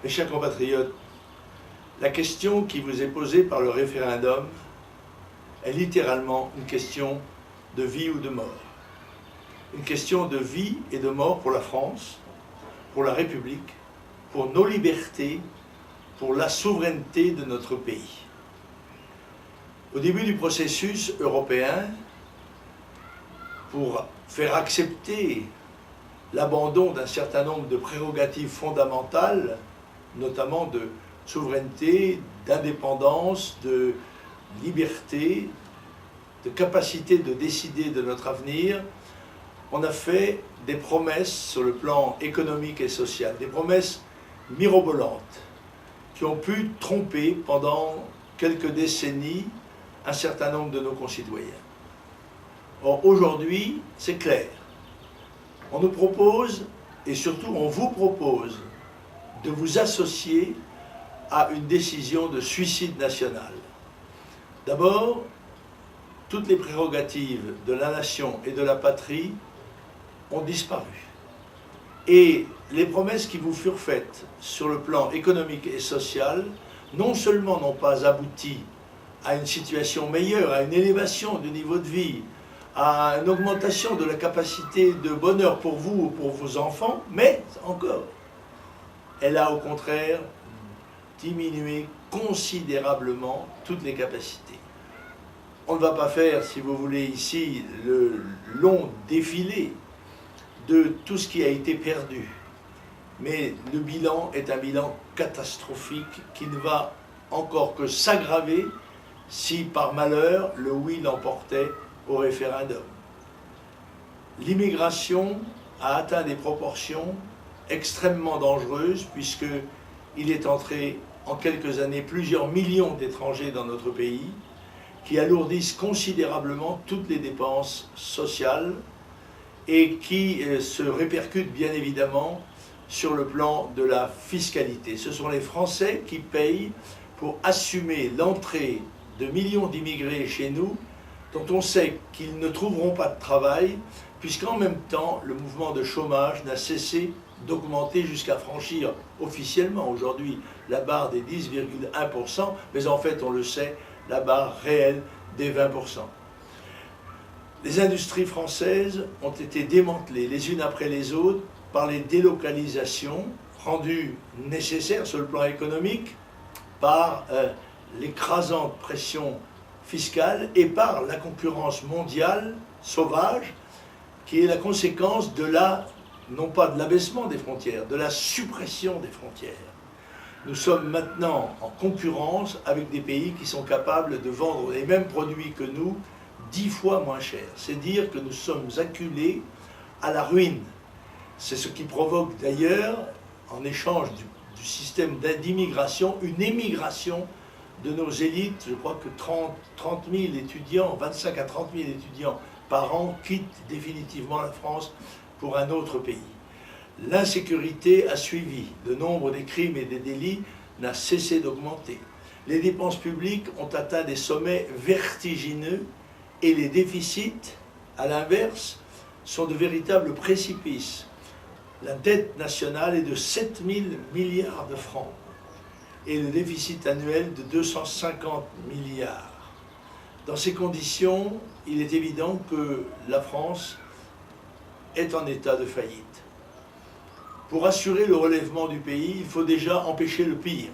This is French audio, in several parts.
Mes chers compatriotes, la question qui vous est posée par le référendum est littéralement une question de vie ou de mort. Une question de vie et de mort pour la France, pour la République, pour nos libertés, pour la souveraineté de notre pays. Au début du processus européen, pour faire accepter l'abandon d'un certain nombre de prérogatives fondamentales, notamment de souveraineté, d'indépendance, de liberté, de capacité de décider de notre avenir, on a fait des promesses sur le plan économique et social, des promesses mirobolantes qui ont pu tromper pendant quelques décennies un certain nombre de nos concitoyens. Or, aujourd'hui, c'est clair. On nous propose, et surtout on vous propose, de vous associer à une décision de suicide national. D'abord, toutes les prérogatives de la nation et de la patrie ont disparu. Et les promesses qui vous furent faites sur le plan économique et social, non seulement n'ont pas abouti à une situation meilleure, à une élévation du niveau de vie, à une augmentation de la capacité de bonheur pour vous ou pour vos enfants, mais encore, elle a au contraire diminué considérablement toutes les capacités. On ne va pas faire, si vous voulez, ici le long défilé de tout ce qui a été perdu. Mais le bilan est un bilan catastrophique qui ne va encore que s'aggraver si par malheur le oui l'emportait au référendum. L'immigration a atteint des proportions extrêmement dangereuses puisqu'il est entré en quelques années plusieurs millions d'étrangers dans notre pays qui alourdissent considérablement toutes les dépenses sociales et qui se répercutent bien évidemment sur le plan de la fiscalité. Ce sont les Français qui payent pour assumer l'entrée de millions d'immigrés chez nous dont on sait qu'ils ne trouveront pas de travail puisqu'en même temps le mouvement de chômage n'a cessé d'augmenter jusqu'à franchir officiellement aujourd'hui la barre des 10,1%, mais en fait on le sait, la barre réelle des 20%. Les industries françaises ont été démantelées les unes après les autres par les délocalisations rendues nécessaires sur le plan économique par l'écrasante pression fiscale et par la concurrence mondiale sauvage qui est la conséquence de non pas de l'abaissement des frontières, de la suppression des frontières. Nous sommes maintenant en concurrence avec des pays qui sont capables de vendre les mêmes produits que nous 10 fois moins cher. C'est dire que nous sommes acculés à la ruine. C'est ce qui provoque d'ailleurs, en échange du système d'immigration, une émigration de nos élites. Je crois que 30 000 étudiants, 25 à 30 000 étudiants par an quittent définitivement la France pour un autre pays. L'insécurité a suivi. Le nombre des crimes et des délits n'a cessé d'augmenter. Les dépenses publiques ont atteint des sommets vertigineux et les déficits, à l'inverse, sont de véritables précipices. La dette nationale est de 7 000 milliards de francs et le déficit annuel de 250 milliards. Dans ces conditions, il est évident que la France est en état de faillite. Pour assurer le relèvement du pays, il faut déjà empêcher le pire,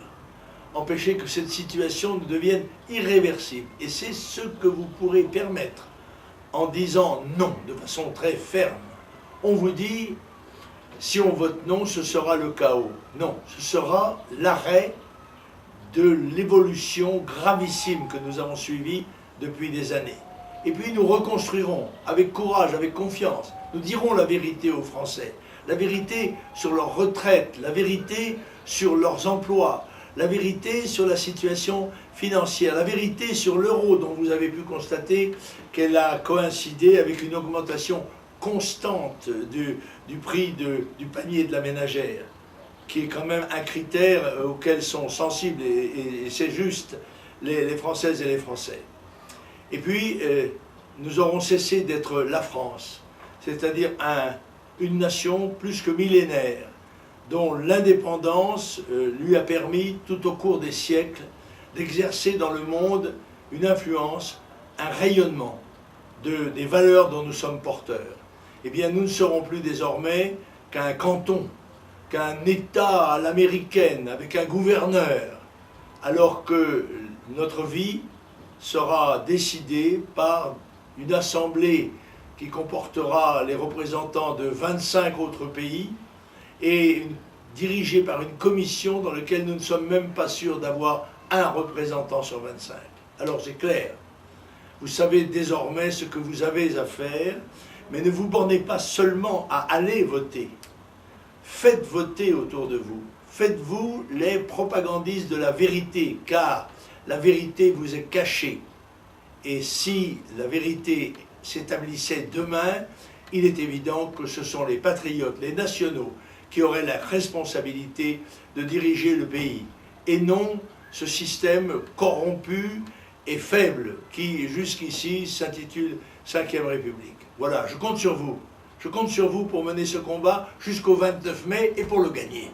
empêcher que cette situation ne devienne irréversible. Et c'est ce que vous pourrez permettre en disant non, de façon très ferme. On vous dit, si on vote non, ce sera le chaos. Non, ce sera l'arrêt de l'évolution gravissime que nous avons suivie depuis des années. Et puis nous reconstruirons avec courage, avec confiance. Nous dirons la vérité aux Français. La vérité sur leur retraite, la vérité sur leurs emplois, la vérité sur la situation financière, la vérité sur l'euro dont vous avez pu constater qu'elle a coïncidé avec une augmentation constante du prix du panier de la ménagère, qui est quand même un critère auquel sont sensibles, et c'est juste, les Françaises et les Français. Et puis, nous aurons cessé d'être la France, c'est-à-dire une nation plus que millénaire, dont l'indépendance lui a permis, tout au cours des siècles, d'exercer dans le monde une influence, un rayonnement des valeurs dont nous sommes porteurs. Eh bien, nous ne serons plus désormais qu'un canton, qu'un État à l'américaine, avec un gouverneur, alors que notre vie sera décidée par une assemblée qui comportera les représentants de 25 autres pays et dirigée par une commission dans laquelle nous ne sommes même pas sûrs d'avoir un représentant sur 25. Alors c'est clair, vous savez désormais ce que vous avez à faire, mais ne vous bornez pas seulement à aller voter. Faites voter autour de vous. Faites-vous les propagandistes de la vérité, car la vérité vous est cachée. Et si la vérité s'établissait demain, il est évident que ce sont les patriotes, les nationaux, qui auraient la responsabilité de diriger le pays, et non ce système corrompu et faible qui, jusqu'ici, s'intitule Ve République. Voilà, je compte sur vous. Je compte sur vous pour mener ce combat jusqu'au 29 mai et pour le gagner.